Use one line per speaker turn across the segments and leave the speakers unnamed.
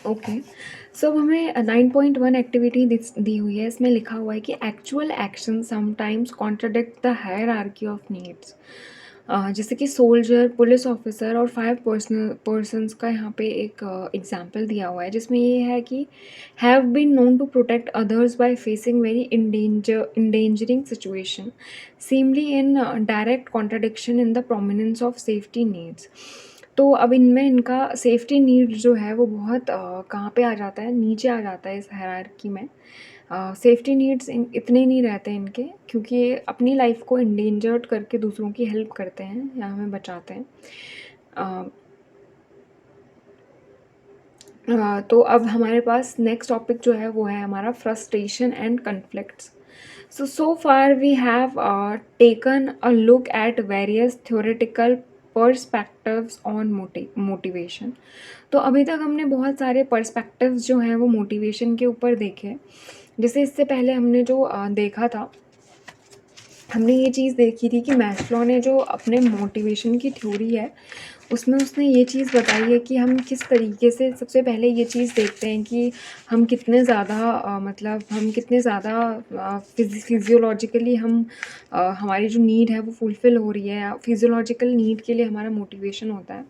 Okay. सो अब हमें 9.1 activity दी हुई है, इसमें लिखा हुआ है कि actual action sometimes contradict the hierarchy of needs. जैसे कि सोल्जर, पुलिस ऑफिसर और 5 पर्सन्स का यहाँ पे एक एग्जाम्पल दिया हुआ है, जिसमें ये है कि have been known to protect others by facing very endangering situation seemingly in direct contradiction in the prominence of safety needs। तो अब इनमें इनका सेफ्टी नीड जो है वो बहुत कहाँ पे आ जाता है, नीचे आ जाता है इस हायरार्की में। सेफ्टी नीड्स इतने नहीं रहते इनके, क्योंकि ये अपनी लाइफ को इंडेंजर्ड करके दूसरों की हेल्प करते हैं या हमें बचाते हैं। अ, तो अब हमारे पास नेक्स्ट टॉपिक जो है वो है हमारा frustration and conflicts. So far we have taken a look at various theoretical perspectives on motivation। तो अभी तक हमने बहुत सारे पर्सपेक्टिव्स जो हैं वो मोटिवेशन के ऊपर देखे। जैसे इससे पहले हमने जो देखा था, हमने ये चीज़ देखी थी कि मैस्लो ने जो अपने मोटिवेशन की थ्योरी है, उसमें उसने ये चीज़ बताई है कि हम किस तरीके से सबसे पहले ये चीज़ देखते हैं कि हम कितने ज़्यादा मतलब हम कितने ज़्यादा फिजियोलॉजिकली हम हमारी जो नीड है वो फुलफ़िल हो रही है। फिजियोलॉजिकल नीड के लिए हमारा मोटिवेशन होता है,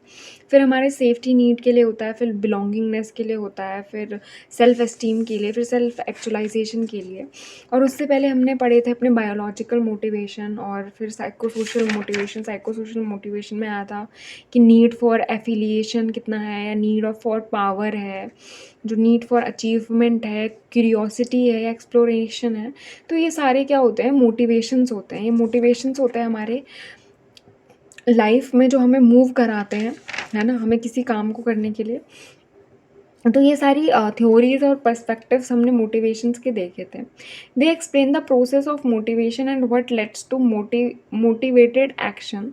फिर हमारे सेफ्टी नीड के लिए होता है, फिर बिलोंगिंगनेस के लिए होता है, फिर सेल्फ़ एस्टीम के लिए, फिर सेल्फ़ एक्चुअलाइज़ेशन के लिए। और उससे पहले हमने पढ़े थे अपने बायोलॉजिकल मोटिवेशन और फिर साइकोसोशल मोटिवेशन। साइकोसोशल मोटिवेशन में आया था कि नीड फॉर एफिलिएशन कितना है, या नीड ऑफ फॉर पावर है, जो नीड फॉर अचीवमेंट है, क्यूरियोसिटी है या एक्सप्लोरेशन है। तो ये सारे क्या होते हैं, मोटिवेशंस होते हैं। ये मोटिवेशंस होते हैं हमारे लाइफ में जो हमें मूव कराते हैं, है ना, हमें किसी काम को करने के लिए। तो ये सारी थ्योरीज और पर्सपेक्टिव्स हमने मोटिवेशंस के देखे थे। They explain the process of motivation and what leads to motivated action.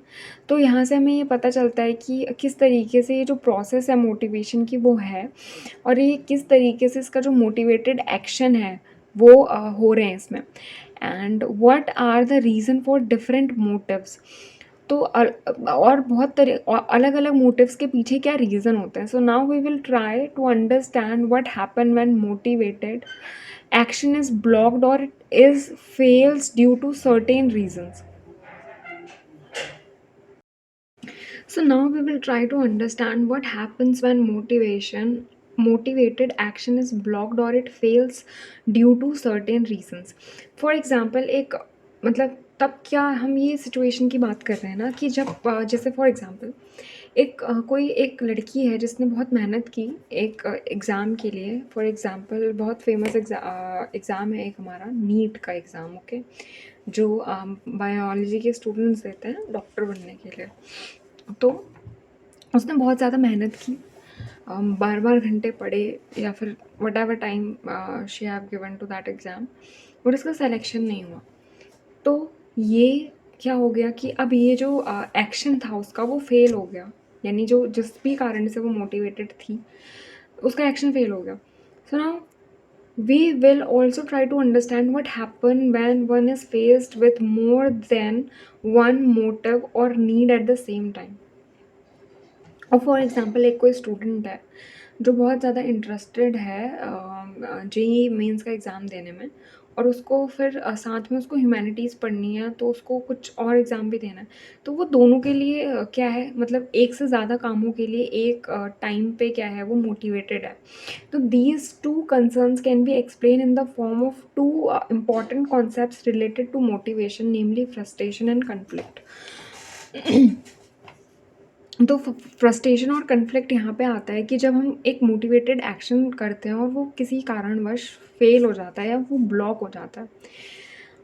तो यहाँ से हमें ये पता चलता है कि किस तरीके से ये जो प्रोसेस है मोटिवेशन की वो है, और ये किस तरीके से इसका जो मोटिवेटेड एक्शन है वो हो रहे हैं इसमें। And what are the reason for different motives. तो और बहुत तरह अलग अलग मोटिव्स के पीछे क्या रीज़न होते हैं। So now we will try to understand what happen when motivated action is blocked or is fails due to certain reasons. So now we will try to understand what happens when motivated action is blocked or it fails due to certain reasons। For example, एक मतलब तब क्या हम ये situation की बात कर रहे हैं ना कि जब जैसे फॉर एग्जांपल एक कोई एक लड़की है जिसने बहुत मेहनत की एक एग्ज़ाम के लिए। फॉर एग्जांपल बहुत फेमस एग्ज़ाम है एक हमारा नीट का एग्ज़ाम, ओके, जो बायोलॉजी के स्टूडेंट्स देते हैं डॉक्टर बनने के लिए। तो उसने बहुत ज़्यादा मेहनत की, बार बार घंटे पढ़े, या फिर whatever time she have given to that exam, but उसका सिलेक्शन नहीं हुआ। तो ये क्या हो गया कि अब ये जो एक्शन था उसका वो फेल हो गया, यानी जो जिस भी कारण से वो मोटिवेटेड थी उसका एक्शन फेल हो गया। So now we will also try to understand what happen when one is faced with more than one motive or need at the same time। और फॉर एग्ज़ाम्पल एक कोई स्टूडेंट है जो बहुत ज़्यादा इंटरेस्टेड है जेईई मेंस का exam देने में, और उसको फिर साथ में उसको ह्यूमैनिटीज़ पढ़नी है, तो उसको कुछ और एग्ज़ाम भी देना है। तो वो दोनों के लिए क्या है, मतलब एक से ज़्यादा कामों के लिए एक टाइम पे क्या है वो मोटिवेटेड है। तो these two concerns can be explain in the form of two important concepts related to motivation, namely frustration and conflict. तो फ्रस्ट्रेशन और कन्फ्लिक्ट यहाँ पे आता है कि जब हम एक मोटिवेटेड एक्शन करते हैं और वो किसी कारणवश फेल हो जाता है या वो ब्लॉक हो जाता है,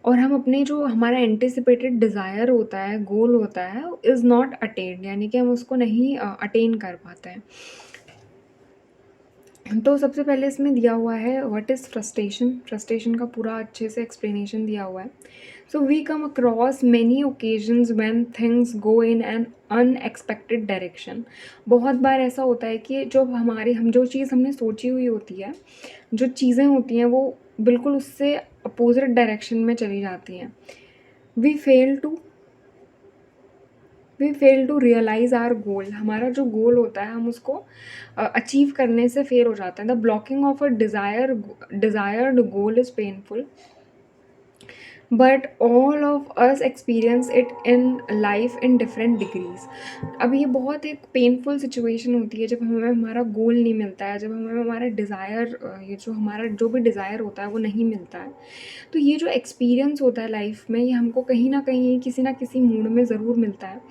और हम अपने जो हमारा एंटिसिपेटेड डिज़ायर होता है, गोल होता है, इज़ नॉट अटेन्ड, यानी कि हम उसको नहीं अटेन कर पाते हैं। तो सबसे पहले इसमें दिया हुआ है व्हाट इज़ फ्रस्ट्रेशन। फ्रस्ट्रेशन का पूरा अच्छे से एक्सप्लेनेशन दिया हुआ है। So we come across many occasions when things go in an unexpected direction. बहुत बार ऐसा होता है कि जो हम जो चीज़ हमने सोची हुई होती है, जो चीज़ें होती हैं वो बिल्कुल उससे अपोजिट डायरेक्शन में चली जाती हैं। We fail to we fail to realise our goal. हमारा जो गोल होता है हम उसको अचीव करने से फेल हो जाते हैं। The blocking of a desired goal is painful, but all of us experience it in life in different degrees. अब ये बहुत एक पेनफुल सिचुएशन होती है जब हमें हमारा गोल नहीं मिलता है, जब हमें हमारा डिज़ायर, ये जो हमारा जो भी डिज़ायर होता है वो नहीं मिलता है। तो ये जो एक्सपीरियंस होता है लाइफ में, ये हमको कहीं ना कहीं किसी ना किसी मूड में ज़रूर मिलता है।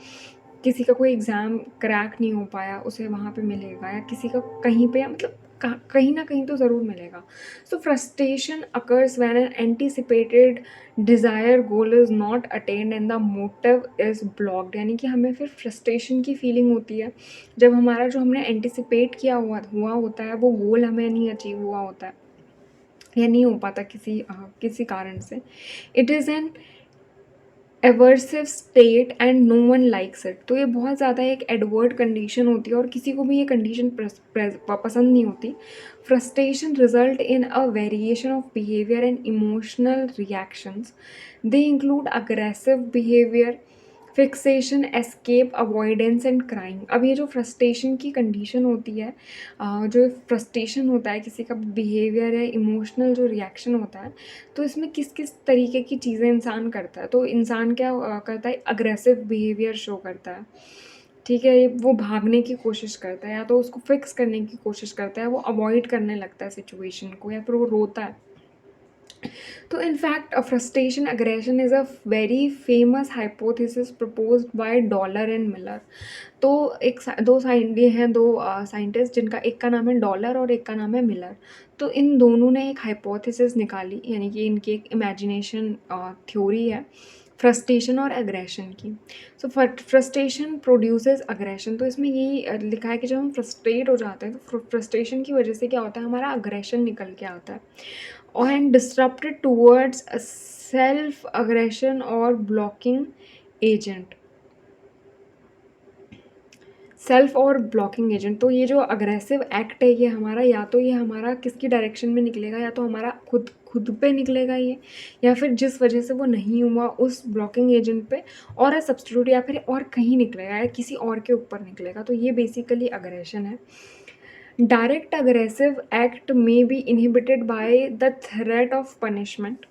किसी का कोई एग्ज़ाम क्रैक नहीं हो पाया, उसे वहाँ पे मिलेगा, या किसी का कहीं पे, मतलब कहीं ना कहीं तो ज़रूर मिलेगा। So frustration occurs when an anticipated desire goal is not attained and the motive is blocked. यानी कि हमें फिर फ्रस्ट्रेशन की फीलिंग होती है जब हमारा जो हमने एंटिसिपेट किया हुआ होता है वो गोल हमें नहीं अचीव हुआ होता है या नहीं हो पाता किसी कारण से। It is an aversive state and no one likes it. तो ये बहुत ज़्यादा एक एडवर्ड कंडीशन होती है और किसी को भी ये कंडीशन पसंद नहीं होती। Frustration result in a variation of behaviour and emotional reactions. They include aggressive behaviour, fixation, escape, avoidance and crime. अब ये जो फ्रस्ट्रेशन की कंडीशन होती है, जो फ्रस्ट्रेशन होता है, किसी का बिहेवियर है, इमोशनल जो रिएक्शन होता है, तो इसमें किस किस तरीके की चीज़ें इंसान करता है। तो इंसान क्या करता है, अग्रेसिव बिहेवियर शो करता है, ठीक है। वो भागने की कोशिश करता है, या तो उसको फिक्स करने की कोशिश करता है, वो अवॉइड करने लगता है सिचुएशन को, या फिर वो रोता है। तो in fact, a frustration aggression is a very famous hypothesis proposed by Dollar and Miller. तो ये हैं दो साइंटिस्ट, जिनका एक का नाम है डॉलर और एक का नाम है मिलर। तो इन दोनों ने एक हाइपोथेसिस निकाली, यानी कि इनकी एक इमेजिनेशन थ्योरी है फ्रस्ट्रेशन और एग्रेशन की। सो फ्रस्ट्रेशन प्रोड्यूसेस अग्रेशन। तो इसमें यही लिखा है कि जब हम फ्रस्ट्रेट हो जाते हैं तो फ्रस्ट्रेशन की वजह से क्या होता है, हमारा अग्रेशन निकल के आता है, and disrupted towards a self aggression or blocking agent, self और ब्लॉकिंग एजेंट। तो ये जो अग्रेसिव एक्ट है ये हमारा, या तो ये हमारा किसकी डायरेक्शन में निकलेगा, या तो हमारा खुद पे निकलेगा ये, या फिर जिस वजह से वो नहीं हुआ उस ब्लॉकिंग एजेंट पे और सब्स्टिट्यूट, या फिर और कहीं निकलेगा, या किसी और के ऊपर निकलेगा। तो ये बेसिकली अग्रेशन है। Direct aggressive act may be inhibited by the threat of punishment.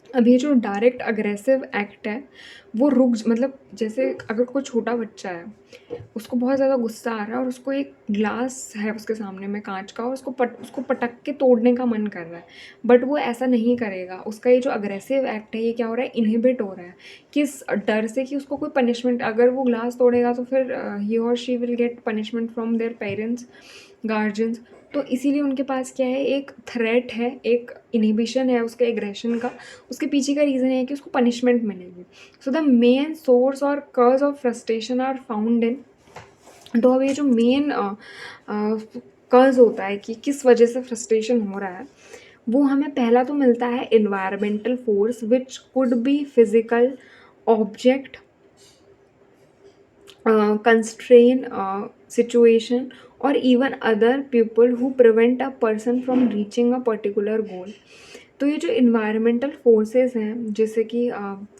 अब ये जो डायरेक्ट अग्रेसिव एक्ट है वो मतलब जैसे अगर कोई छोटा बच्चा है, उसको बहुत ज़्यादा गुस्सा आ रहा है और उसको एक ग्लास है उसके सामने में कांच का, और उसको पटक के तोड़ने का मन कर रहा है, बट वो ऐसा नहीं करेगा। उसका ये जो अग्रेसिव एक्ट है ये क्या हो रहा है, इनहिबिट हो रहा है। किस डर से, कि उसको कोई पनिशमेंट, अगर वो ग्लास तोड़ेगा तो फिर ही और she will get punishment from their parents, guardians. तो इसीलिए उनके पास क्या है, एक थ्रेट है, एक इनहिबिशन है उसके एग्रेशन का। उसके पीछे का रीज़न है कि उसको पनिशमेंट मिलेगी। सो द मेन सोर्स और cause of frustration are found in. तो अब ये जो मेन कॉज होता है कि किस वजह से फ्रस्ट्रेशन हो रहा है, वो हमें पहला तो मिलता है environmental force, which could be physical object, constrain situation, or even other people who prevent a person from reaching a particular goal. तो ये जो इन्वायरमेंटल फोर्सेस हैं, जैसे कि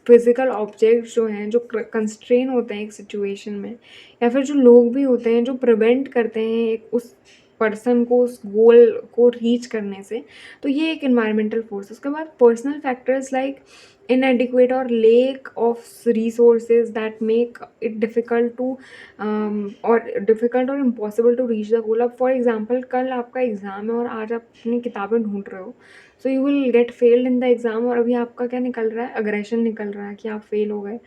फिज़िकल ऑब्जेक्ट्स जो हैं, जो कंस्ट्रेन होते हैं एक सिचुएशन में, या फिर जो लोग भी होते हैं जो प्रिवेंट करते हैं एक उस पर्सन को उस गोल को रीच करने से, तो ये एक इन्वायरमेंटल फोर्स। उसके बाद personal factors like inadequate or lack of resources that make it difficult to or difficult or impossible to reach the goal. अब फॉर एग्जाम्पल कल आपका एग्ज़ाम है और आज आप अपनी किताबें ढूंढ रहे हो, so you will get failed in the exam, और अभी आपका क्या निकल रहा है, अग्रेशन निकल रहा है कि आप फेल हो गए।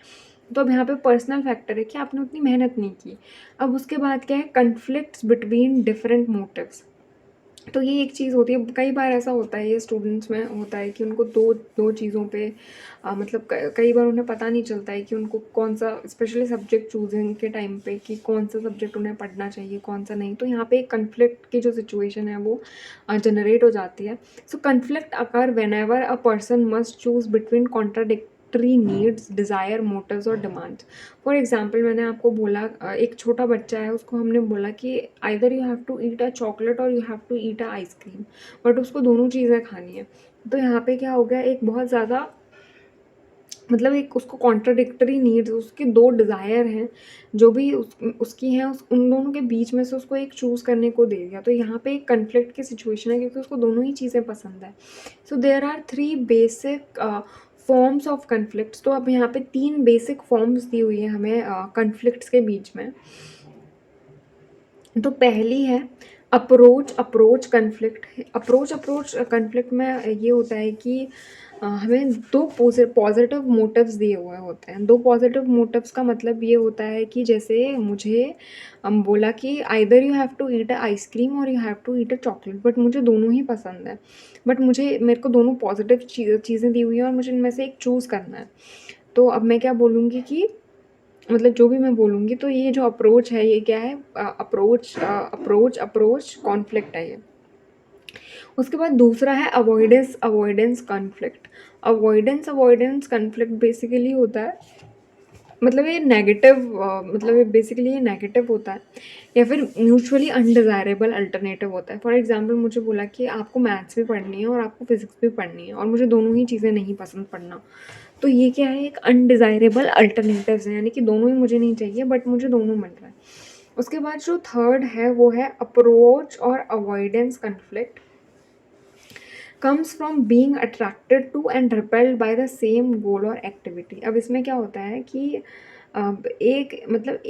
तो अब यहाँ पे पर्सनल फैक्टर है कि आपने उतनी मेहनत नहीं की। अब उसके बाद क्या है, कन्फ्लिक्ट्स बिटवीन डिफरेंट मोटिव्स। तो ये एक चीज़ होती है, कई बार ऐसा होता है, ये स्टूडेंट्स में होता है कि उनको दो चीज़ों पे मतलब कई बार उन्हें पता नहीं चलता है कि उनको कौन सा, स्पेशली सब्जेक्ट चूजिंग के टाइम पे, कि कौन सा सब्जेक्ट उन्हें पढ़ना चाहिए, कौन सा नहीं। तो यहाँ पे एक कन्फ्लिक्ट की जो सिचुएशन है वो जनरेट हो जाती है। So conflict occur whenever a person must choose between contradictory needs, desire, motives or demands. For example मैंने आपको बोला, एक छोटा बच्चा है, उसको हमने बोला कि either you have to eat a chocolate or you have to eat a ice cream, but उसको दोनों चीज़ें खानी है। तो यहाँ पे क्या हो गया, एक बहुत ज़्यादा मतलब एक उसको कॉन्ट्राडिक्टरी नीड्स, उसके 2 डिज़ायर हैं, जो भी उसकी हैं, उन दोनों के बीच में से उसको एक चूज़ करने को दे दिया। तो यहाँ पे एक कॉन्फ्लिक्ट की सिचुएशन है, क्योंकि उसको दोनों ही चीज़ें पसंद है। So there are 3 basic forms of conflicts. तो अब यहाँ पे 3 बेसिक फॉर्म्स दी हुई है हमें कॉन्फ्लिक्ट्स के बीच में। तो पहली है अप्रोच कॉन्फ्लिक्ट। अप्रोच कॉन्फ्लिक्ट में ये होता है कि हमें 2 पॉजिटिव मोटिव्स दिए हुए होते हैं। 2 पॉजिटिव मोटिव्स का मतलब ये होता है कि जैसे मुझे बोला कि either you have to eat a ice cream or you have to eat a chocolate, but मुझे दोनों ही पसंद है। बट मेरे को दोनों पॉजिटिव चीज़ें दी हुई हैं और मुझे इनमें से एक चूज़ करना है। तो अब मैं क्या बोलूँगी कि मतलब जो भी मैं बोलूँगी, तो ये जो अप्रोच है, ये क्या है? अप्रोच कॉन्फ्लिक्ट है ये। उसके बाद दूसरा है avoidance conflict. Avoidance conflict basically होता है, मतलब ये नेगेटिव, मतलब ये बेसिकली ये नेगेटिव होता है, या फिर म्यूचुअली अनडिज़ायरेबल अल्टरनेटिव होता है। फॉर एग्जांपल मुझे बोला कि आपको मैथ्स भी पढ़नी है और आपको फिजिक्स भी पढ़नी है, और मुझे दोनों ही चीज़ें नहीं पसंद पढ़ना। तो ये क्या है? एक अनडिज़ायरेबल अल्टरनेटिव्स हैं, यानी कि दोनों ही मुझे नहीं चाहिए, बट मुझे दोनों मिल रहा है। उसके बाद जो थर्ड है वो है अप्रोच और avoidance conflict. Comes from being attracted to and repelled by the same goal और एक्टिविटी। अब इसमें क्या होता है कि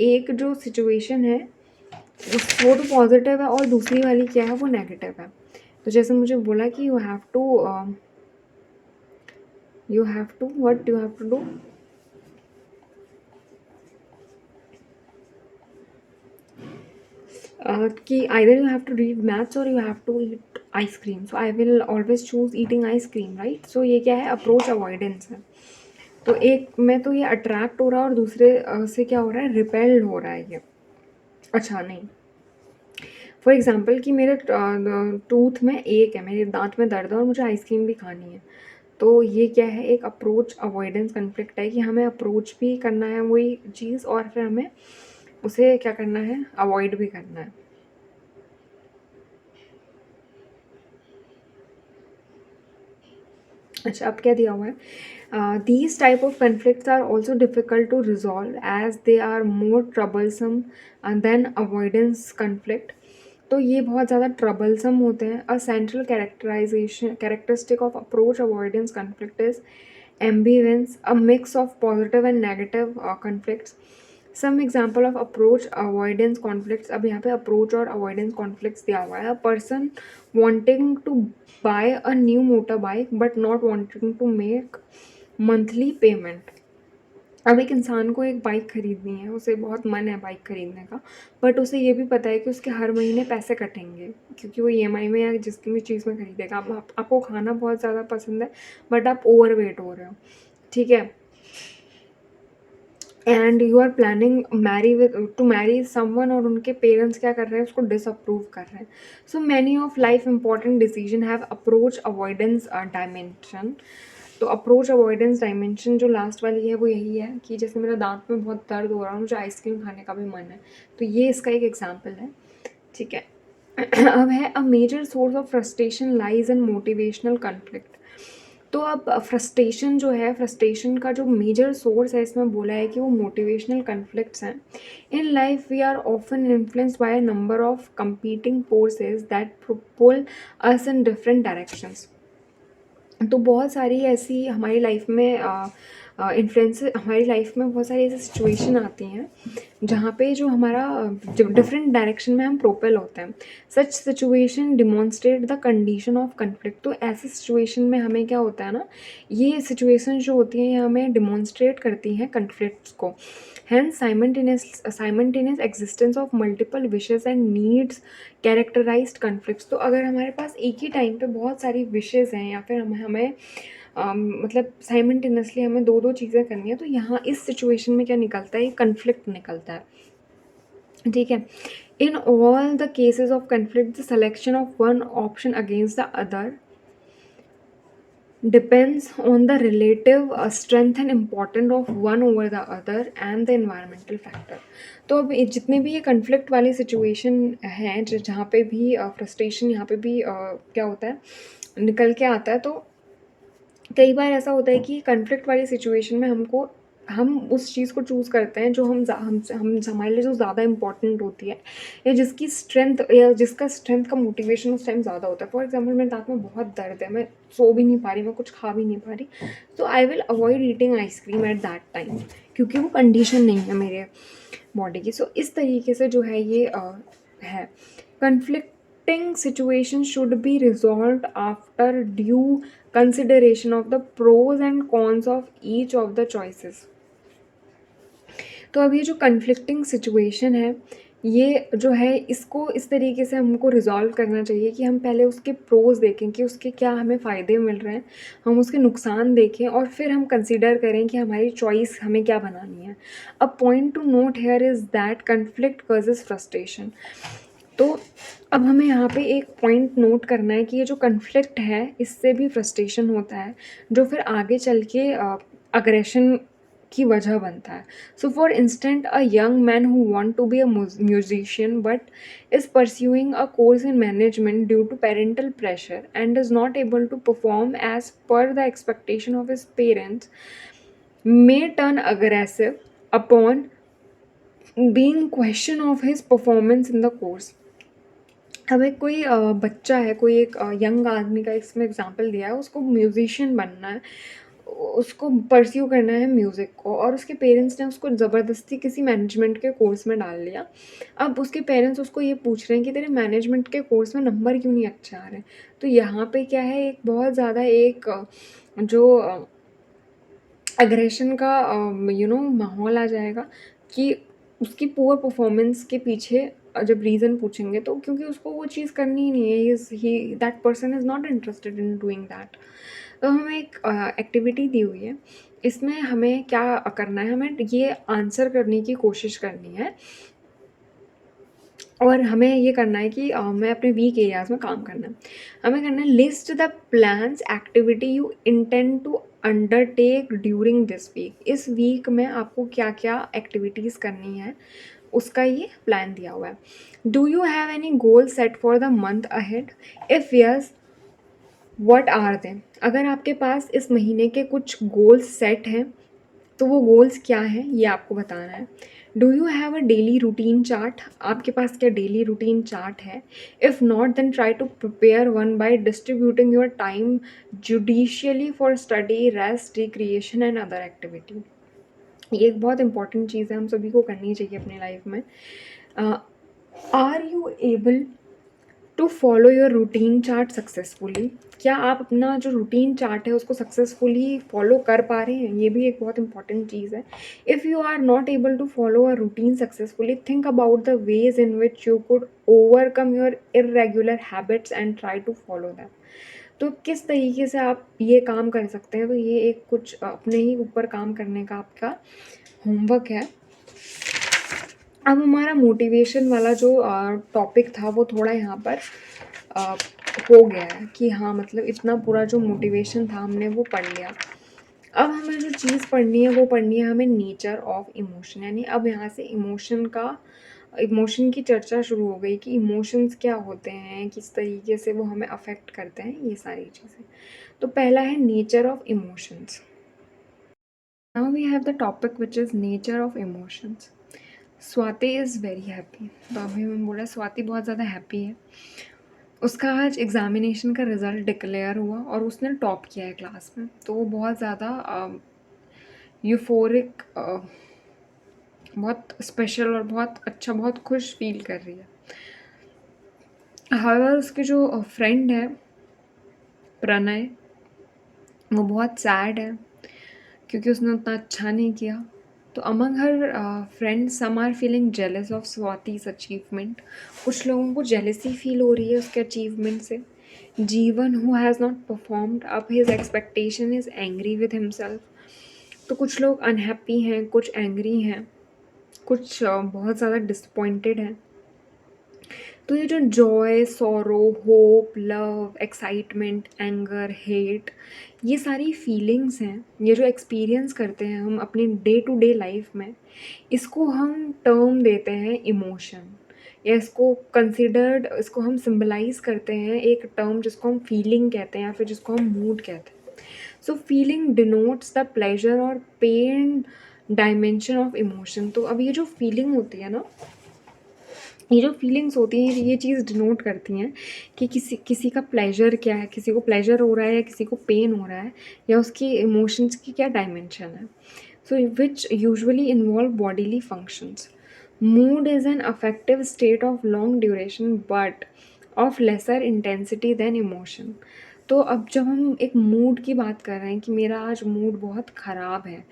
एक जो सिचुएशन है वो तो पॉजिटिव है, और दूसरी वाली क्या है? वो नेगेटिव है। तो जैसे मुझे बोला कि what you have to do, कि either you have to read maths or you have to eat ice cream, so I will always choose eating ice cream, right? So ये क्या है? अप्रोच अवॉइडेंस है। तो एक में तो ये अट्रैक्ट हो रहा है, और दूसरे से क्या हो रहा है? रिपेल्ड हो रहा है ये। अच्छा नहीं, फॉर एग्जाम्पल कि मेरे टूथ में एक है, मेरे दांत में दर्द है और मुझे आइसक्रीम भी खानी है। तो ये क्या है? एक अप्रोच अवॉइडेंस कॉन्फ्लिक्ट है, कि हमें अप्रोच भी करना है वही चीज़, और फिर हमें उसे क्या करना है? अवॉइड भी करना है। अच्छा, अब क्या दिया हुआ है? These type of conflicts are also difficult to resolve as they are more troublesome than avoidance conflict. तो ये बहुत ज़्यादा ट्रबलसम होते हैं। A central characteristic of approach avoidance conflict is ambivalence, a mix of positive and negative conflicts. Some example of approach avoidance conflicts. अब यहाँ पे approach और अवॉइडेंस कॉन्फ्लिक्ट्स दिया हुआ है। A person wanting to buy a new motorbike but not wanting to make monthly payment. अब एक इंसान को एक बाइक खरीदनी है, उसे बहुत मन है बाइक खरीदने का, बट उसे ये भी पता है कि उसके हर महीने पैसे कटेंगे, क्योंकि वो ईएमआई में या जिसकी भी चीज़ में खरीदेगा। अब आपको खाना बहुत ज़्यादा पसंद है, बट आप ओवर वेट हो रहे हो, ठीक है, and you are planning marry someone, और उनके पेरेंट्स क्या कर रहे हैं? उसको डिसअप्रूव कर रहे हैं। So many of life important decision have approach avoidance dimension. तो अप्रोच अवॉइडेंस डायमेंशन जो लास्ट वाली है वो यही है कि जैसे मेरा दांत में बहुत दर्द हो रहा है, मुझे आइसक्रीम खाने का भी मन है, तो ये इसका एक एग्जाम्पल है, ठीक है। अब है a major source of frustration lies in motivational conflict. तो अब फ्रस्ट्रेशन जो है, फ्रस्ट्रेशन का जो मेजर सोर्स है, इसमें बोला है कि वो मोटिवेशनल कॉन्फ्लिक्ट्स हैं। In life we are often influenced by a number of competing forces that pull us in different directions. तो बहुत सारी ऐसी हमारी लाइफ में इन्फ्लुएंस, हमारी लाइफ में बहुत सारी ऐसी सिचुएशन आती हैं जहाँ पे जो हमारा डिफरेंट डायरेक्शन में हम प्रोपेल होते हैं। Such situation demonstrate the condition of conflict. तो ऐसी सिचुएशन में हमें क्या होता है ना, ये सिचुएशन जो होती हैं ये हमें डिमॉन्स्ट्रेट करती हैं कन्फ्लिक्ट्स को। Hence simultaneous existence of multiple wishes and needs characterised conflicts. तो अगर हमारे पास एक ही टाइम पे बहुत सारी विशेज़ हैं, या फिर हमें मतलब साइमल्टेनियसली हमें 2-2 चीज़ें करनी है, तो यहाँ इस सिचुएशन में क्या निकलता है? ये कन्फ्लिक्ट निकलता है, ठीक है। In all the cases of conflict the selection of one option against the other depends on the relative strength and importance of one over the other and the environmental factor। तो अब जितने भी ये conflict वाली situation हैं, जहाँ पे भी फ्रस्ट्रेशन, यहाँ पे भी क्या होता है? निकल के आता है। तो कई बार ऐसा होता है कि कॉन्फ्लिक्ट वाली सिचुएशन में हम उस चीज़ को चूज़ करते हैं जो हम हमारे लिए जो ज़्यादा इम्पोर्टेंट होती है, या जिसकी स्ट्रेंथ या जिसका स्ट्रेंथ का मोटिवेशन उस टाइम ज़्यादा होता है। फॉर एग्जांपल मेरे दाँत में बहुत दर्द है, मैं सो भी नहीं पा रही, मैं कुछ खा भी नहीं पा रही, तो I will avoid eating ice cream at that time, क्योंकि वो कंडीशन नहीं है मेरे बॉडी की। सो इस तरीके से जो है ये है। Conflicting situation should be resolved after due consideration of the pros and cons of each of the choices। तो अब ये जो कन्फ्लिक्टिंग सिचुएशन है, ये जो है इसको इस तरीके से हमको रिज़ॉल्व करना चाहिए कि हम पहले उसके प्रोज़ देखें कि उसके क्या हमें फ़ायदे मिल रहे हैं, हम उसके नुकसान देखें और फिर हम कंसिडर करें कि हमारी चॉइस हमें क्या बनानी है। A point two note here is that conflict causes frustration. तो अब हमें यहाँ पे एक पॉइंट नोट करना है कि ये जो कन्फ्लिक्ट है इससे भी फ्रस्ट्रेशन होता है, जो फिर आगे चल के अग्रेशन की वजह बनता है। So for instance a young man who want to be a musician but is pursuing a course in management due to parental pressure and is not able to perform as per the expectation of his parents may turn aggressive upon being question of his performance in the course। अब एक कोई बच्चा है, कोई एक young आदमी का इसमें एग्जांपल दिया है, उसको म्यूजिशियन बनना है, उसको परस्यू करना है म्यूज़िक को, और उसके पेरेंट्स ने उसको ज़बरदस्ती किसी मैनेजमेंट के कोर्स में डाल लिया। अब उसके पेरेंट्स उसको ये पूछ रहे हैं कि तेरे मैनेजमेंट के कोर्स में नंबर क्यों नहीं अच्छे आ रहे हैं। तो यहाँ पे क्या है, एक बहुत ज़्यादा एक जो एग्रेशन का माहौल आ जाएगा कि उसकी पुअर परफॉर्मेंस के पीछे जब रीज़न पूछेंगे तो क्योंकि उसको वो चीज़ करनी ही नहीं है, ही that person is not interested in doing that. तो हमें एक एक्टिविटी दी हुई है, इसमें हमें क्या करना है, हमें ये आंसर करने की कोशिश करनी है और हमें ये करना है कि हमें अपने वीक एरियाज़ में काम करना है। हमें करना है list the plans activity you intend to undertake during this week. इस वीक में आपको क्या-क्या एक्टिविटीज़ करनी है, उसका ये प्लान दिया हुआ है। Do you have any goal set for the month ahead? If yes, what are they? अगर आपके पास इस महीने के कुछ गोल्स सेट हैं, तो वो गोल्स क्या हैं ये आपको बताना है। Do you have a daily routine chart? आपके पास क्या डेली रूटीन चार्ट है? If not then try to prepare one by distributing your time judiciously for study, rest, recreation and other activity. ये एक बहुत इंपॉर्टेंट चीज़ है, हम सभी को करनी चाहिए अपनी लाइफ में। Are you able to follow your routine chart successfully? क्या आप अपना जो रूटीन चार्ट है उसको सक्सेसफुली फॉलो कर पा रहे हैं? ये भी एक बहुत इंपॉर्टेंट चीज़ है। If you are not able to follow a routine successfully, think about the ways in which you could overcome your irregular habits and try to follow them. तो किस तरीके से आप ये काम कर सकते हैं, तो ये एक कुछ अपने ही ऊपर काम करने का आपका होमवर्क है। अब हमारा मोटिवेशन वाला जो टॉपिक था वो थोड़ा यहाँ पर अ, हो गया है कि हाँ, मतलब इतना पूरा जो मोटिवेशन था हमने वो पढ़ लिया। अब हमें जो चीज़ पढ़नी है वो पढ़नी है हमें नेचर ऑफ इमोशन, यानी अब यहाँ से इमोशन की चर्चा शुरू हो गई कि इमोशंस क्या होते हैं, किस तरीके से वो हमें अफेक्ट करते हैं, ये सारी चीज़ें। तो पहला है nature of emotions. Now we have the topic which is nature of emotions. Swati is very happy. तो अभी मैंने बोला स्वाति बहुत ज़्यादा हैप्पी है। उसका आज एग्ज़ामिनेशन का रिज़ल्ट डिक्लेयर हुआ और उसने टॉप किया है क्लास में, तो वो बहुत ज़्यादा यूफ़ोरिक, बहुत स्पेशल और बहुत अच्छा, बहुत खुश फील कर रही है। हाउएवर उसके जो फ्रेंड है प्रणय, वो बहुत सैड है क्योंकि उसने उतना अच्छा नहीं किया। तो among her friends some are feeling jealous of Swati's achievement. कुछ लोगों को जेलसी फील हो रही है उसके अचीवमेंट से। जीवन who has not performed up his expectation is angry with himself. तो कुछ लोग अनहैप्पी हैं, कुछ एंग्री हैं, कुछ बहुत ज़्यादा डिसअपॉइंटेड हैं। तो ये जो Joy, sorrow, hope, love, excitement, anger, hate, ये सारी फीलिंग्स हैं, ये जो एक्सपीरियंस करते हैं हम अपनी डे टू डे लाइफ में, इसको हम टर्म देते हैं इमोशन, या इसको हम सिंबलाइज करते हैं एक टर्म जिसको हम फीलिंग कहते हैं या फिर जिसको हम मूड कहते हैं। So feeling denotes the pleasure और पेन डायमेंशन ऑफ इमोशन। तो अब ये जो फीलिंग होती है ना, ये जो फीलिंग्स होती हैं ये चीज़ डिनोट करती हैं कि किसी किसी का प्लेजर क्या है, किसी को प्लेजर हो रहा है या किसी को पेन हो रहा है, या उसकी इमोशंस की क्या डायमेंशन है। So which usually involve bodily functions. Mood is an affective state of long duration but of lesser intensity than emotion. तो अब जब हम एक मूड की बात कर रहे हैं कि मेरा आज मूड बहुत ख़राब है,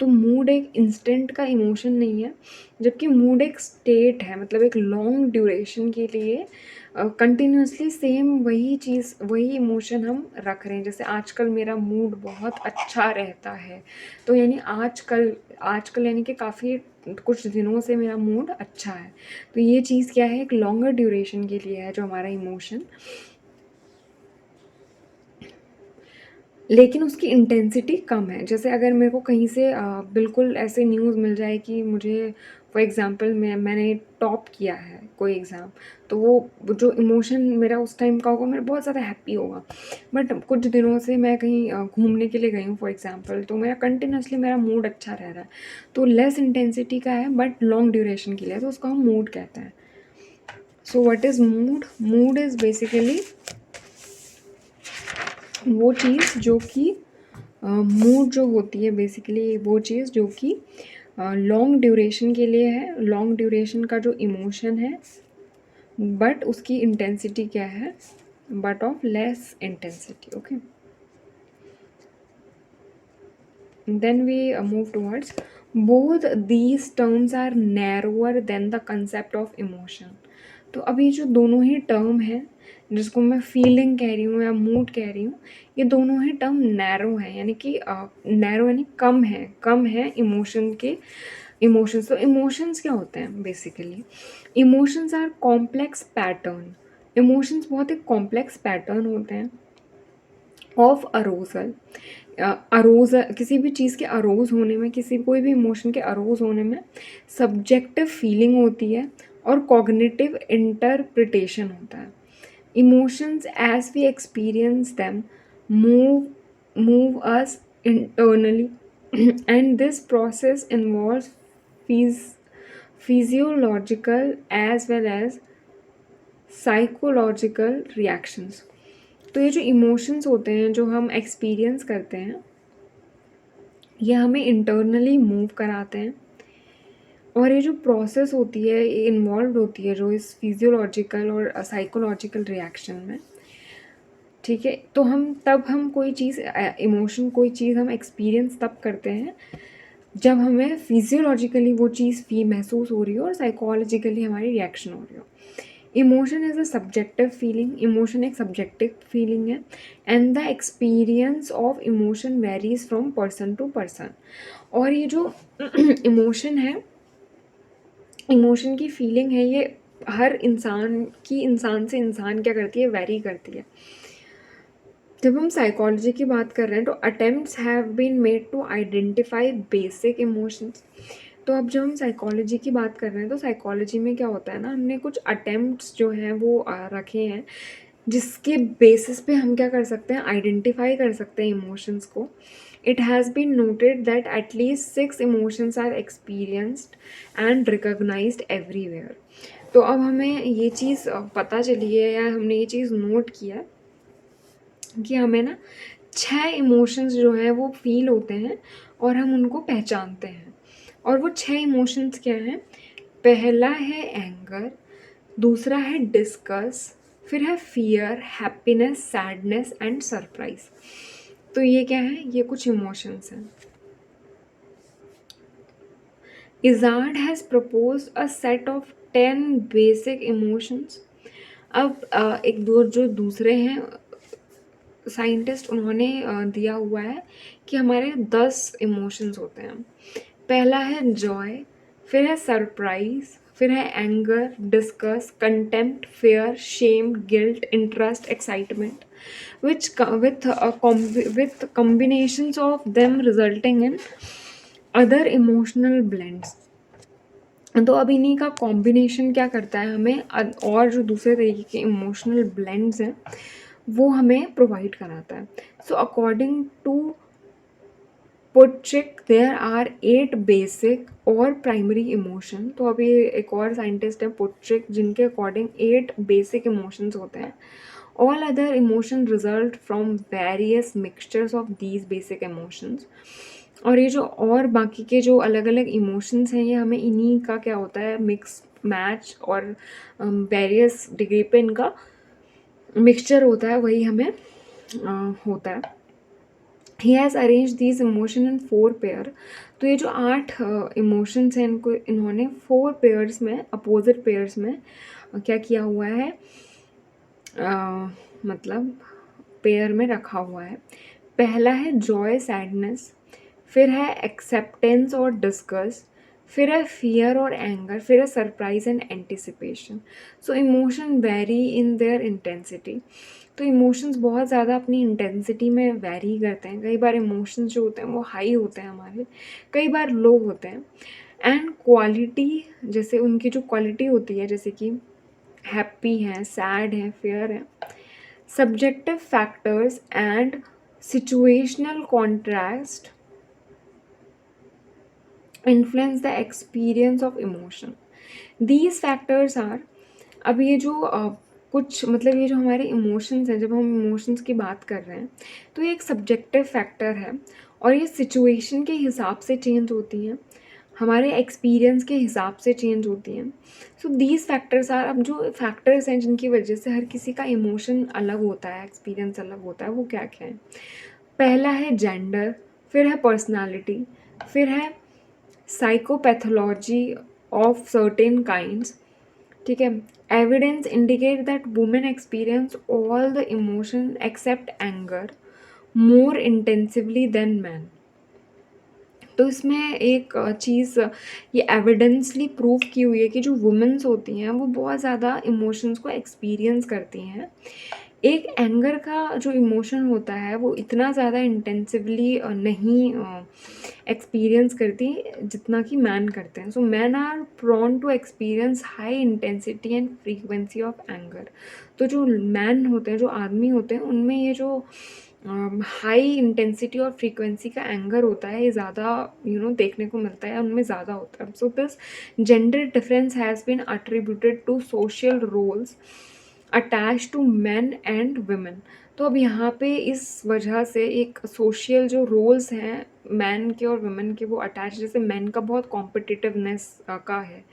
तो मूड एक इंस्टेंट का इमोशन नहीं है, जबकि मूड एक स्टेट है, मतलब एक लॉन्ग ड्यूरेशन के लिए कंटिन्यूसली सेम वही चीज़, वही इमोशन हम रख रहे हैं। जैसे आजकल मेरा मूड बहुत अच्छा रहता है, तो यानी आजकल आजकल यानी कि काफ़ी कुछ दिनों से मेरा मूड अच्छा है। तो ये चीज़ क्या है, एक लॉन्गर ड्यूरेशन के लिए है जो हमारा इमोशन, लेकिन उसकी इंटेंसिटी कम है। जैसे अगर मेरे को कहीं से बिल्कुल ऐसे न्यूज़ मिल जाए कि मुझे फॉर एग्ज़ाम्पल मैंने टॉप किया है कोई एग्ज़ाम, तो वो जो इमोशन मेरा उस टाइम का होगा, मेरा बहुत ज़्यादा हैप्पी होगा। बट कुछ दिनों से मैं कहीं घूमने के लिए गई हूँ फॉर एग्ज़ाम्पल, तो मेरा कंटिन्यूअसली मेरा मूड अच्छा रह रहा है, तो लेस इंटेंसिटी का है बट लॉन्ग ड्यूरेशन के लिए, तो उसको हम मूड कहते हैं। So what is mood? Mood is basically वो चीज़ जो कि मूड जो होती है बेसिकली वो चीज़ जो कि लॉन्ग ड्यूरेशन के लिए है, लॉन्ग ड्यूरेशन का जो इमोशन है, बट उसकी इंटेंसिटी क्या है, but of less intensity. Okay, then we move towards both these terms are narrower than the concept of emotion। तो अब ये जो दोनों ही टर्म हैं, जिसको मैं फीलिंग कह रही हूँ या मूड कह रही हूँ, ये दोनों ही टर्म नैरो हैं, यानी कि नैरो यानी कम है इमोशन के। इमोशंस, तो इमोशंस क्या होते हैं basically? Emotions are complex pattern. Emotions बहुत एक कॉम्प्लेक्स पैटर्न होते हैं ऑफ अरोजल। अरोज, किसी भी चीज़ के अरोज होने में, किसी कोई भी इमोशन के अरोज होने में सब्जेक्टिव फीलिंग होती है और कॉग्निटिव इंटरप्रिटेशन होता है। Emotions as we experience them move us internally and this process involves physiological as well as psychological reactions. तो ये जो इमोशंस होते हैं जो हम एक्सपीरियंस करते हैं, ये हमें इंटरनली मूव कराते हैं, और ये जो प्रोसेस होती है ये इन्वॉल्व होती है जो इस फिजियोलॉजिकल और साइकोलॉजिकल रिएक्शन में। ठीक है, तो हम कोई चीज़ इमोशन, कोई चीज़ हम एक्सपीरियंस तब करते हैं जब हमें फिजियोलॉजिकली वो चीज़ महसूस हो रही हो और साइकोलॉजिकली हमारी रिएक्शन हो रही हो। Emotion is a subjective feeling, emotion एक सब्जेक्टिव फीलिंग है, and the experience of emotion varies from person to person. और ये जो इमोशन है, इमोशन की फीलिंग है, ये हर इंसान की, इंसान से इंसान क्या करती है, वेरी करती है। जब हम साइकोलॉजी की बात कर रहे हैं तो attempts have been made to identify basic emotions. तो अब जब हम साइकोलॉजी की बात कर रहे हैं तो साइकोलॉजी में क्या होता है ना, हमने कुछ अटेम्प्ट्स जो हैं वो रखे हैं, जिसके बेसिस पे हम क्या कर सकते हैं, आइडेंटिफाई कर सकते हैं इमोशंस को। It has been noted that at least 6 emotions are experienced and recognised everywhere. तो अब हमें ये चीज़ पता चली है या हमने ये चीज़ नोट किया कि हमें ना 6 इमोशंस जो हैं वो फील होते हैं और हम उनको पहचानते हैं। और वो 6 इमोशंस क्या हैं? पहला है एंगर, दूसरा है डिस्गस्ट, फिर है fear, happiness, sadness and surprise. तो ये क्या है? ये कुछ इमोशंस हैं। Izard has proposed a set of 10 basic emotions. अब एक दो जो दूसरे हैं साइंटिस्ट, उन्होंने दिया हुआ है कि हमारे 10 इमोशंस होते हैं। पहला है जॉय, फिर है सरप्राइज, फिर है anger, disgust, contempt, fear, shame, guilt, interest, excitement, which with combinations of them resulting in other emotional blends। तो अब इन्हीं का कॉम्बिनेशन क्या करता है हमें और जो दूसरे तरीके के इमोशनल ब्लेंड्स हैं वो हमें प्रोवाइड कराता है। So according to Plutchik there are 8 basic और प्राइमरी इमोशन। तो अभी एक और साइंटिस्ट है पुटचिक, जिनके अकॉर्डिंग 8 बेसिक इमोशंस होते हैं। All other emotion result from various mixtures of these basic emotions. और ये जो और बाकी के जो अलग अलग इमोशंस हैं, ये हमें इन्हीं का क्या होता है, मिक्स मैच और वेरियस डिग्री पे इनका मिक्सचर होता है, वही हमें होता है। He has arrange these emotion in 4 pair. तो ये जो 8 इमोशंस हैं, इनको इन्होंने 4 पेयर्स में, अपोजिट पेयर्स में क्या किया हुआ है, मतलब पेयर में रखा हुआ है। पहला है जॉय सैडनेस, फिर है एक्सेप्टेंस और डिस्गस्ट, फिर है फियर और एंगर, फिर है surprise and anticipation. So emotion very in their intensity. तो इमोशंस बहुत ज़्यादा अपनी इंटेंसिटी में वेरी करते हैं। कई बार इमोशंस जो होते हैं वो हाई होते हैं हमारे, कई बार लो होते हैं। एंड क्वालिटी, जैसे उनकी जो क्वालिटी होती है, जैसे कि हैप्पी है, सैड है, फेयर है। Subjective factors and situational contrast influence the experience of emotion. These factors are, अब ये जो कुछ मतलब ये जो हमारे इमोशंस हैं, जब हम इमोशंस की बात कर रहे हैं तो ये एक सब्जेक्टिव फैक्टर है और ये सिचुएशन के हिसाब से चेंज होती हैं, हमारे एक्सपीरियंस के हिसाब से चेंज होती हैं। सो दीज फैक्टर्स आर, अब जो फैक्टर्स हैं जिनकी वजह से हर किसी का इमोशन अलग होता है, एक्सपीरियंस अलग होता है, वो क्या क्या है। पहला है जेंडर, फिर है पर्सनालिटी, फिर है साइकोपैथोलॉजी ऑफ सर्टेन काइंड्स, ठीक है। Evidence indicate that women experience all the emotion except anger more intensively than man. तो इसमें एक चीज़ ये एविडेंसली प्रूव की हुई है कि जो वुमेन्स होती हैं वो बहुत ज़्यादा इमोशंस को एक्सपीरियंस करती हैं। एक एंगर का जो इमोशन होता है वो इतना ज़्यादा इंटेंसिवली नहीं एक्सपीरियंस करती जितना कि मैन करते हैं। So man are prone to experience high intensity and frequency of anger. तो जो मैन होते हैं, जो आदमी होते हैं, उनमें ये जो हाई इंटेंसिटी और फ्रीक्वेंसी का एंगर होता है, ये ज़्यादा देखने को मिलता है, उनमें ज़्यादा होता है। So this gender difference has been attributed to social roles attach to man and women. तो अब यहाँ पे इस वजह से एक सोशल जो रोल्स हैं मैन के और वुमेन के, वो अटैच, जैसे मैन का बहुत कॉम्पिटिटिवनेस का है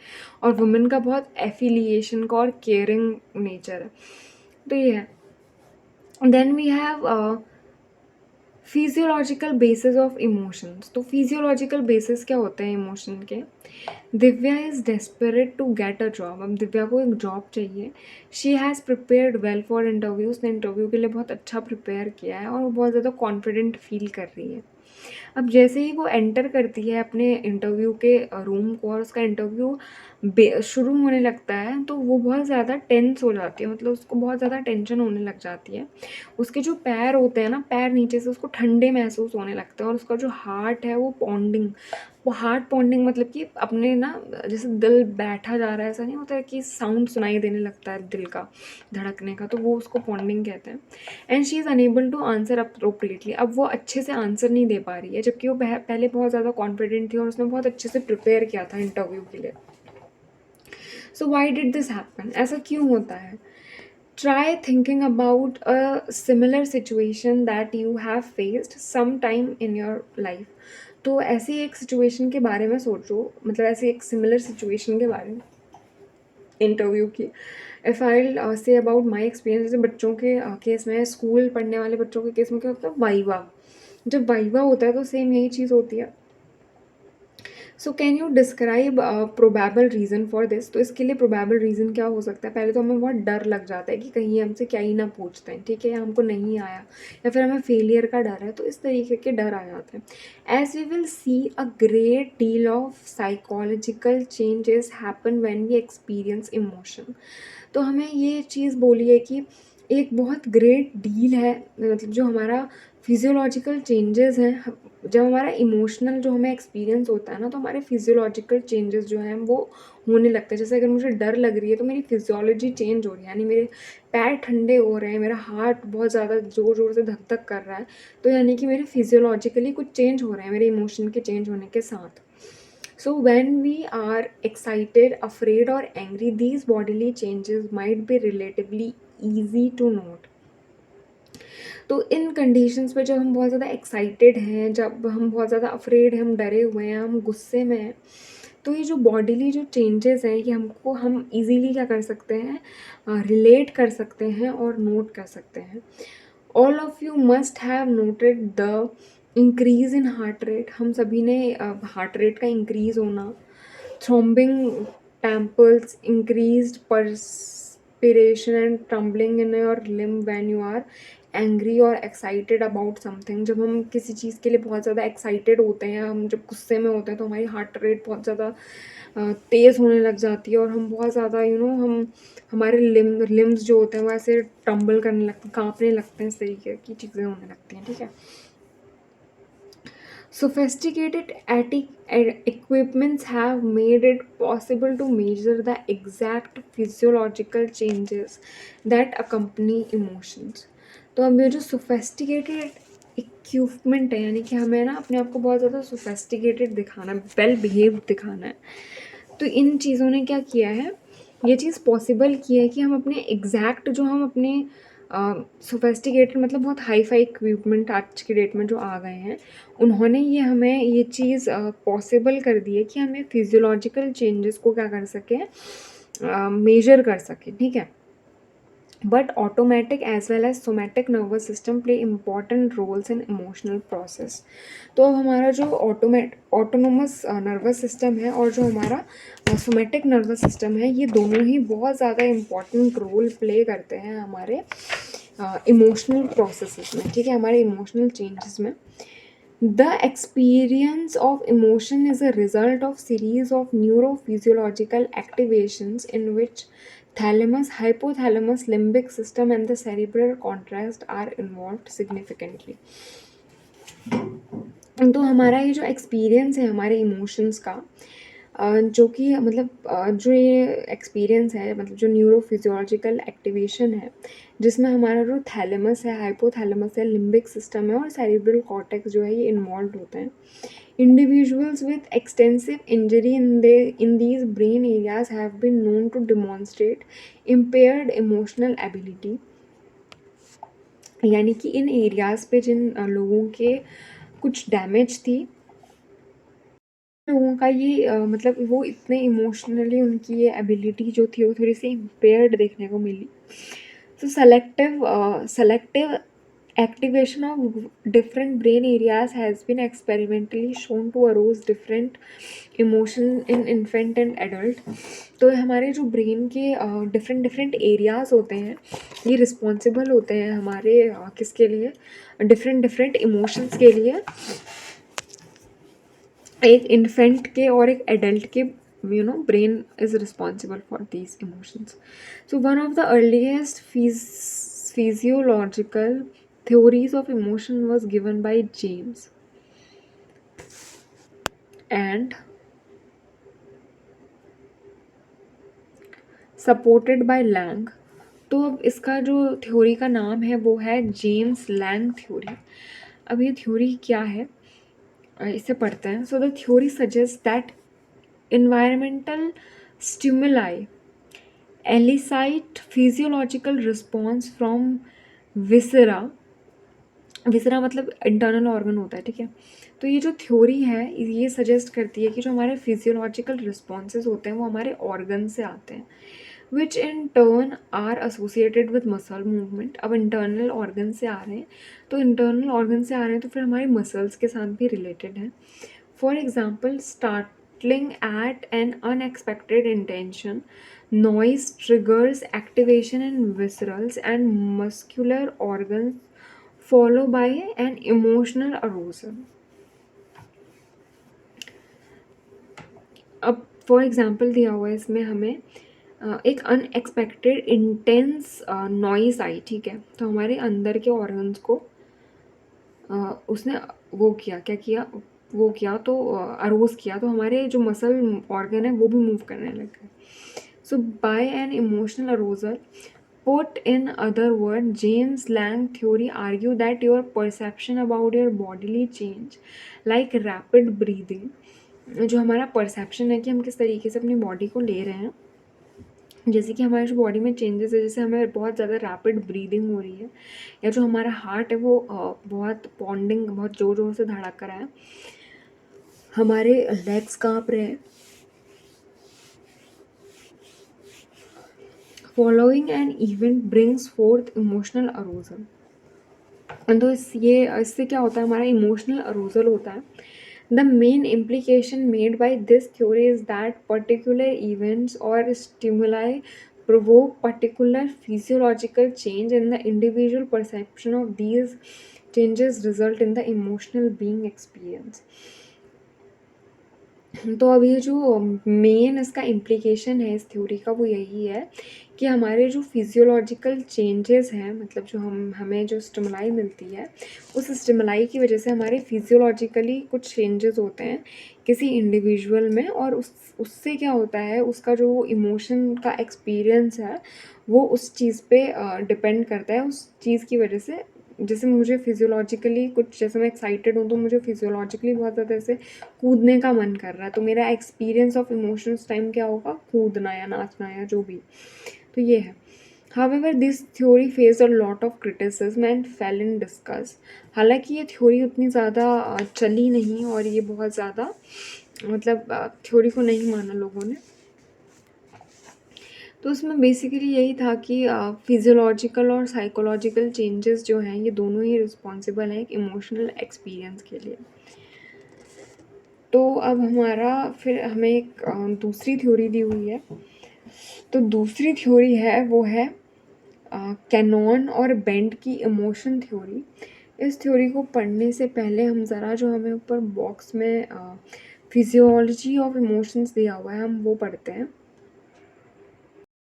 और वुमेन का बहुत एफिलिएशन का और केयरिंग नेचर है। तो ये है। Then we have physiological basis of emotions. तो फिजियोलॉजिकल बेसिस क्या होते हैं इमोशन के। Divya is desperate to get a job. अब दिव्या को एक जॉब चाहिए। She has prepared well for interview. उसने इंटरव्यू के लिए बहुत अच्छा प्रिपेयर किया है और वो बहुत ज़्यादा कॉन्फिडेंट फील कर रही है। अब जैसे ही वो एंटर करती है अपने इंटरव्यू के रूम को और उसका इंटरव्यू शुरू होने लगता है, तो वो बहुत ज़्यादा टेंस हो जाती है, मतलब उसको बहुत ज़्यादा टेंशन होने लग जाती है। उसके जो पैर होते हैं ना, पैर नीचे से उसको ठंडे महसूस होने लगते हैं और उसका जो हार्ट है वो पॉन्डिंग, वो हार्ट पॉन्डिंग मतलब कि अपने ना, जैसे दिल बैठा जा रहा है, ऐसा नहीं होता है कि साउंड सुनाई देने लगता है दिल का धड़कने का, तो वो उसको पॉन्डिंग कहते हैं। And she is unable to answer appropriately. अब वो अच्छे से आंसर नहीं दे पा रही है, जबकि वो पहले बहुत ज़्यादा कॉन्फिडेंट थी और उसने बहुत अच्छे से प्रिपेयर किया था इंटरव्यू के लिए। So why did this happen, ऐसा क्यों होता है। Try thinking about a similar situation that you have faced some time in your life. तो ऐसी एक सिचुएशन के बारे में सोचो, मतलब ऐसी एक सिमिलर सिचुएशन के बारे में इंटरव्यू की। If I say about my experience, जैसे बच्चों के केस में, स्कूल पढ़ने वाले बच्चों के केस में क्या होता है, वाइवा। जब वाइवा होता है तो सेम यही चीज़ होती है। So can you describe probable reason for this. तो इसके लिए प्रोबेबल रीज़न क्या हो सकता है। पहले तो हमें बहुत डर लग जाता है कि कहीं हमसे क्या ही ना पूछते हैं, ठीक है, या हमको नहीं आया, या फिर हमें फेलियर का डर है, तो इस तरीके के डर आ जाते हैं। As we will see a great deal of psychological changes happen when we experience emotion. तो हमें ये चीज़ बोली है कि एक बहुत ग्रेट डील है, मतलब जो हमारा फिजियोलॉजिकल चेंजेस हैं, जब हमारा इमोशनल जो हमें एक्सपीरियंस होता है ना, तो हमारे फिजियोलॉजिकल चेंजेस जो हैं वो होने लगते हैं। जैसे अगर मुझे डर लग रही है तो मेरी फिजियोलॉजी चेंज हो रही है, यानी मेरे पैर ठंडे हो रहे हैं, मेरा हार्ट बहुत ज़्यादा ज़ोर ज़ोर से धक धक कर रहा है, तो यानी कि मेरे फिजियोलॉजिकली कुछ चेंज हो रहे हैं मेरे इमोशन के चेंज होने के साथ। So, when we are excited, afraid, or angry, these bodily changes might be relatively easy to note. तो इन कंडीशंस पे जब हम बहुत ज़्यादा एक्साइटेड हैं, जब हम बहुत ज़्यादा अफ्रेड हैं, हम डरे हुए हैं, हम गुस्से में हैं, तो ये जो बॉडीली जो चेंजेस हैं, ये हम इजीली क्या कर सकते हैं, रिलेट कर सकते हैं और नोट कर सकते हैं। All of you must have noted the increase in heart rate. हम सभी ने हार्ट रेट का इंक्रीज होना, throbbing temples, increased perspiration and trembling in your limb when you are angry और एक्साइटेड अबाउट समथिंग। जब हम किसी चीज़ के लिए बहुत ज़्यादा एक्साइटेड होते हैं, हम जब गुस्से में होते हैं, तो हमारी हार्ट रेट बहुत ज़्यादा तेज़ होने लग जाती है और हम बहुत ज़्यादा हम हमारे लिम्स जो होते हैं वो ऐसे टम्बल करने लगते हैं, काँपने लगते हैं, इस तरीके की चीज़ें होने लगती हैं, ठीक है। Sophisticated equipments have made it possible to measure the exact physiological changes that accompany emotions. तो अब ये जो sophisticated equipment है, यानी कि हमें ना अपने आप को बहुत ज़्यादा sophisticated दिखाना है, well behaved दिखाना है, तो इन चीज़ों ने क्या किया है, ये चीज़ पॉसिबल की है कि हम अपने एग्जैक्ट जो हम अपने सोफेस्टिकेटेड मतलब बहुत हाई फाई इक्विपमेंट आज की डेट में जो आ गए हैं, उन्होंने ये हमें ये चीज़ पॉसिबल कर दी है कि हमें फिजियोलॉजिकल चेंजेस को क्या कर सकें, मेजर कर सकें, ठीक है। But automatic as well as somatic nervous system play important roles in emotional process. तो अब हमारा जो ऑटोनोमस नर्वस सिस्टम है और जो हमारा सोमेटिक नर्वस सिस्टम है, ये दोनों ही बहुत ज़्यादा इम्पॉर्टेंट रोल प्ले करते हैं हमारे इमोशनल प्रोसेसेस में, ठीक है, हमारे इमोशनल चेंजेस में। The experience of emotion is a result of series of neurophysiological activations in which thalamus, hypothalamus, limbic system and the cerebral cortex are involved significantly. तो हमारा ये जो एक्सपीरियंस है हमारे इमोशंस का, जो कि मतलब जो ये एक्सपीरियंस है, मतलब जो न्यूरोफिजियोलॉजिकल एक्टिवेशन है, जिसमें हमारा जो थैलेमस है, हाइपोथैलेमस है, लिम्बिक सिस्टम है और सेरिब्रल कॉर्टेक्स जो है, ये इन्वॉल्व होते हैं। Individuals with extensive injury in these brain areas have been known to demonstrate impaired emotional ability. यानी कि इन एरियाज़ पे जिन लोगों के कुछ डैमेज थी, लोगों का ये मतलब वो इतने इमोशनली उनकी ये एबिलिटी जो थी वो थोड़ी सी इम्पेयर्ड देखने को मिली। So selective activation of different brain areas has been experimentally shown to arouse different emotion in infant and adult. तो हमारे जो ब्रेन के डिफरेंट एरियाज़ होते हैं, ये रिस्पॉन्सिबल होते हैं हमारे किसके लिए, डिफरेंट इमोशंस के लिए, एक इन्फेंट के और एक एडल्ट के, brain is responsible for these emotions. So one of the earliest physiological theories of emotion was given by James and supported by Lang. तो अब इसका जो थ्योरी का नाम है वो है जेम्स लैंग थ्योरी। अब ये थ्योरी क्या है, इसे पढ़ते हैं। So the theory suggest that environmental stimuli elicit physiological response from viscera मतलब इंटरनल ऑर्गन होता है, ठीक है। तो ये जो थ्योरी है ये सजेस्ट करती है कि जो हमारे फिजियोलॉजिकल रिस्पॉन्सेज होते हैं वो हमारे ऑर्गन से आते हैं, which in turn are associated with muscle movement. अब इंटरनल ऑर्गन से आ रहे हैं, तो इंटरनल ऑर्गन से आ रहे हैं तो फिर हमारे मसल्स के साथ भी रिलेटेड हैं। For example, startling at an unexpected intention, noise triggers activation in viscerals and muscular organs, followed by an emotional arousal. अब फॉर एग्जाम्पल दिया हुआ है इसमें हमें एक अनएक्सपेक्टेड इंटेंस नॉइज़ आई, ठीक है? तो हमारे अंदर के ऑर्गन्स को उसने वो किया, क्या किया? वो किया तो अरोज़ किया, तो हमारे जो मसल ऑर्गन है वो भी मूव करने लग गए। So by an emotional arousal, put in other words, James Lang theory argue that your perception about your bodily change, like rapid breathing, जो हमारा परसेप्शन है कि हम किस तरीके से अपनी बॉडी को ले रहे हैं, जैसे कि हमारे जो बॉडी में चेंजेस है, जैसे हमें बहुत ज़्यादा रैपिड ब्रीदिंग हो रही है, या जो हमारा हार्ट है वो बहुत पॉन्डिंग, बहुत ज़ोर ज़ोर से धड़क रहा है, हमारे लेग्स काँप रहे हैं, following an event brings forth emotional arousal. तो इससे क्या होता है, हमारा इमोशनल अरोजल होता है। The main implication made by this theory is that particular events और stimuli provoke particular physiological change in the individual perception of these changes result in the emotional being experience। तो अब ये जो मेन इसका implication है इस theory का, वो यही है कि हमारे जो फिजियोलॉजिकल चेंजेस हैं, मतलब जो हमें जो स्टिमुलाई मिलती है, उस स्टिमुलाई की वजह से हमारे फिजियोलॉजिकली कुछ चेंजेस होते हैं किसी इंडिविजुअल में, और उससे क्या होता है, उसका जो इमोशन का एक्सपीरियंस है वो उस चीज़ पे डिपेंड करता है। उस चीज़ की वजह से, जैसे मुझे फिजियोलॉजिकली कुछ, जैसे मैं एक्साइटेड हूँ तो मुझे फिजियोलॉजिकली बहुत ज़्यादा ऐसे कूदने का मन कर रहा है, तो मेरा एक्सपीरियंस ऑफ इमोशन उस टाइम क्या होगा, कूदना या नाचना या जो भी। तो ये है। However, this theory faced a lot of criticism and fell in discuss। हालांकि ये थ्योरी उतनी ज़्यादा चली नहीं, और ये बहुत ज़्यादा, मतलब थ्योरी को नहीं माना लोगों ने। तो उसमें बेसिकली यही था कि फिजियोलॉजिकल और साइकोलॉजिकल चेंजेस जो हैं, ये दोनों ही रिस्पॉन्सिबल हैं एक इमोशनल एक्सपीरियंस के लिए। तो अब हमारा फिर हमें एक दूसरी थ्योरी दी हुई है। तो दूसरी थ्योरी है वो है कैनॉन और बेंट की इमोशन थ्योरी। इस थ्योरी को पढ़ने से पहले हम ज़रा, जो हमें ऊपर बॉक्स में फिजियोलॉजी ऑफ इमोशंस दिया हुआ है, हम वो पढ़ते हैं।